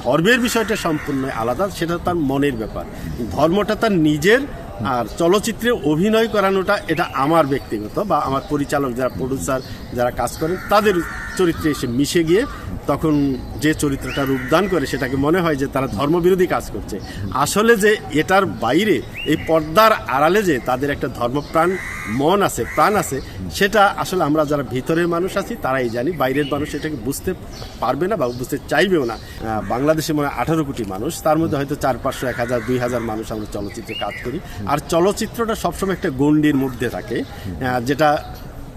ধর্মের বিষয়টা সম্পূর্ণ আলাদা, সেটা তার মনের ব্যাপার। ধর্মটা তার নিজের, আর চলচ্চিত্রে অভিনয় করানোটা এটা আমার ব্যক্তিগত বা আমার পরিচালক যারা প্রডিউসার যারা কাজ করেন তাদের চরিত্রে এসে মিশে গিয়ে তখন যে চরিত্রটা রূপদান করে সেটাকে মনে হয় যে তারা ধর্মবিরোধী কাজ করছে। আসলে যে এটার বাইরে এই পর্দার আড়ালে যে তাদের একটা ধর্মপ্রাণ মন আছে, প্রাণ আছে, সেটা আসলে আমরা যারা ভিতরের মানুষ আছি তারাই জানি। বাইরের মানুষ এটাকে বুঝতে পারবে না বা বুঝতে চাইবেও না। বাংলাদেশে মনে হয় 18 কোটি মানুষ, তার মধ্যে হয়তো 400, 500, 1000, 2000 মানুষ আমরা চলচ্চিত্রে কাজ করি। আর চলচ্চিত্রটা সবসময় একটা গণ্ডির মধ্যে থাকে যেটা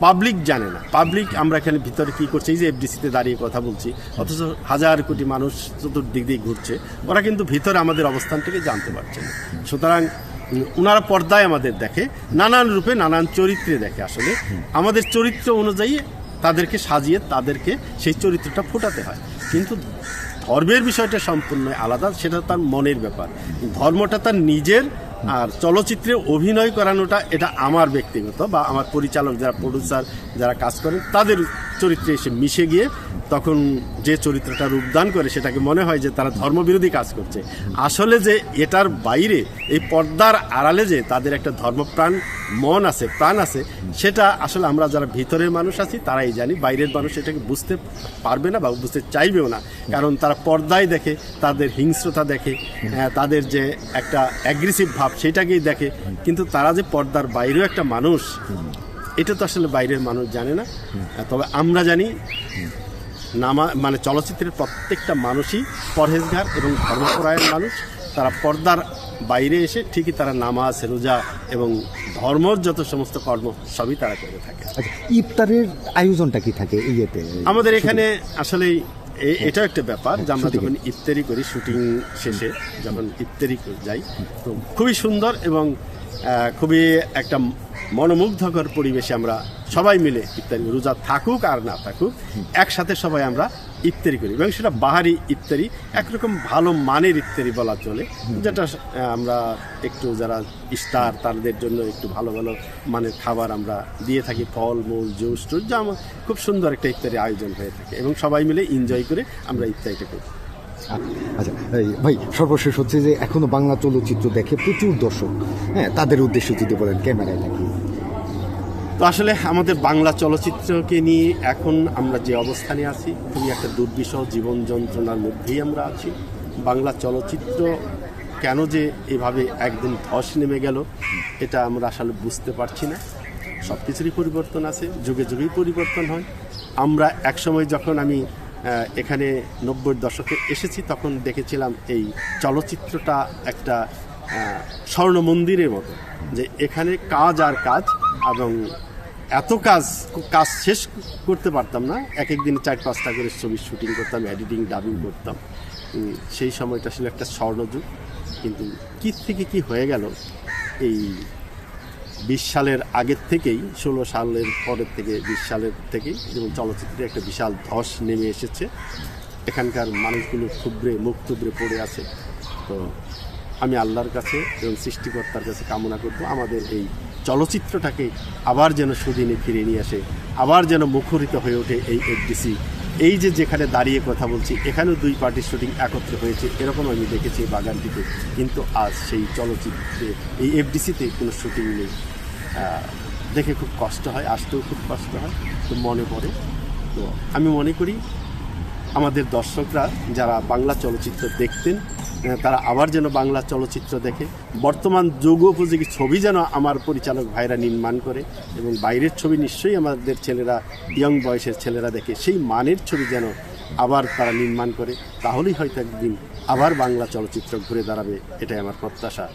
পাবলিক জানে না। পাবলিক আমরা এখানে ভিতরে কী করছি, এই যে এফডিসিতে দাঁড়িয়ে কথা বলছি, অথচ 1000 কোটি মানুষ চতুর্দিক দিয়ে ঘুরছে, ওরা কিন্তু ভিতরে আমাদের অবস্থানটাকে জানতে পারছে না। সুতরাং ওনারা পর্দায় আমাদের দেখে, নানান রূপে নানান চরিত্রে দেখে। আসলে আমাদের চরিত্র অনুযায়ী তাদেরকে সাজিয়ে তাদেরকে সেই চরিত্রটা ফোটাতে হয়। কিন্তু ধর্মের বিষয়টা সম্পূর্ণ আলাদা, সেটা তার মনের ব্যাপার। ধর্মটা তার নিজের, আর চলচ্চিত্রে অভিনয় করানোটা এটা আমার ব্যক্তিগত বা আমার পরিচালক যারা প্রডিউসার যারা কাজ করেন তাদের চরিত্রে এসে মিশে গিয়ে তখন যে চরিত্রটা রূপদান করে সেটাকে মনে হয় যে তারা ধর্মবিরোধী কাজ করছে। আসলে যে এটার বাইরে এই পর্দার আড়ালে যে তাদের একটা ধর্মপ্রাণ মন আছে, প্রাণ আছে, সেটা আসলে আমরা যারা ভিতরের মানুষ আছি তারাই জানি। বাইরের মানুষ এটাকে বুঝতে পারবে না বা বুঝতে চাইবেও না, কারণ তারা পর্দায় দেখে, তাদের হিংস্রতা দেখে, তাদের যে একটা অ্যাগ্রেসিভ ভাব সেটাকেই দেখে। কিন্তু তারা যে পর্দার বাইরেও একটা মানুষ, এটা তো আসলে বাইরের মানুষ জানে না। তবে আমরা জানি মানে চলচ্চিত্রের প্রত্যেকটা মানুষই পরহেজগার এবং ধর্মপরায়ণ মানুষ। তারা পর্দার বাইরে এসে ঠিকই তারা নামাজ, রোজা এবং ধর্মর যত সমস্ত কর্ম সবই তারা করে থাকে। ইফতারের আয়োজনটা কি থাকে ইয়েতে? আমাদের এখানে আসলে এটাও একটা ব্যাপার যে আমরা যখন ইফতারি করি, শুটিং শেষে যখন ইফতারি যাই, তো খুবই সুন্দর এবং খুবই একটা মনোমুগ্ধকর পরিবেশে আমরা সবাই মিলে ইফতারি, রোজা থাকুক আর না থাকুক, একসাথে সবাই আমরা ইফতারি করি। এবং সেটা বাহারি ইফতারি, একরকম ভালো মানের ইফতারি বলা চলে, যেটা আমরা একটু যারা স্টার তাদের জন্য একটু ভালো ভালো মানের খাবার আমরা দিয়ে থাকি, ফল মূল, জুস টুস, যা খুব সুন্দর একটা ইফতারি আয়োজন হয়ে থাকে এবং সবাই মিলে এনজয় করে আমরা ইফতারিটা করি। আচ্ছা ভাই, সর্বশেষ হচ্ছে যে এখনো বাংলা চলচ্চিত্র দেখে প্রচুর দর্শক, তাদের উদ্দেশ্যে যদি বলেন ক্যামেরায় থাকি। তো আসলে আমাদের বাংলা চলচ্চিত্রকে নিয়ে এখন আমরা যে অবস্থানে আছি, খুবই একটা দুর্বিষহ জীবন যন্ত্রণার মধ্যেই আমরা আছি। বাংলা চলচ্চিত্র কেন যে এভাবে একদিন ধস নেমে গেল, এটা আমরা আসলে বুঝতে পারছি না। সব কিছুরই পরিবর্তন আছে, যুগে যুগেই পরিবর্তন হয়। আমরা একসময় যখন আমি এখানে 90-র দশকে এসেছি তখন দেখেছিলাম এই চলচ্চিত্রটা একটা স্বর্ণ মন্দিরের মতো, যে এখানে কাজ আর কাজ, এবং এত কাজ শেষ করতে পারতাম না। এক দিনে 4-5টা করে ছবির শুটিং করতাম, এডিটিং, ডাবিং করতাম। সেই সময়টা ছিল একটা স্বর্ণযুগ। কিন্তু কী থেকে কি হয়ে গেল, এই 20 সালের আগের থেকেই, 16 সালের পরের থেকে 20 সালের থেকেই যেমন চলচ্চিত্রে একটা বিশাল ধস নেমে এসেছে। এখানকার মানুষগুলো ক্ষুদ্রে মুখ টুবড়ে পড়ে আছে। তো আমি আল্লাহর কাছে এবং সৃষ্টিকর্তার কাছে কামনা করব আমাদের এই চলচ্চিত্রটাকে আবার যেন সুদিনে ফিরে নিয়ে আসে, আবার যেন মুখরিত হয়ে ওঠে এই এফডিসি। এই যে যেখানে দাঁড়িয়ে কথা বলছি, এখানেও 2 পার্টির শুটিং একত্রে হয়েছে, এরকম আমি দেখেছি বাগানটিতে। কিন্তু আজ সেই চলচ্চিত্রে এই এফডিসিতে কোনো শুটিং নেই। দেখে খুব কষ্ট হয়, আসতেও খুব কষ্ট হয়, তো মনে পড়ে। তো আমি মনে করি আমাদের দর্শকরা যারা বাংলা চলচ্চিত্র দেখতেন, তারা আবার যেন বাংলা চলচ্চিত্র দেখে। বর্তমান যুগ উপযোগী ছবি যেন আমার পরিচালক ভাইরা নির্মাণ করে, এবং বাইরের ছবি নিশ্চয়ই আমাদের ছেলেরা, ইয়ং বয়সের ছেলেরা দেখে, সেই মানের ছবি যেন আবার তারা নির্মাণ করে। তাহলেই হয়তো একদিন আবার বাংলা চলচ্চিত্র ঘুরে দাঁড়াবে, এটাই আমার প্রত্যাশা।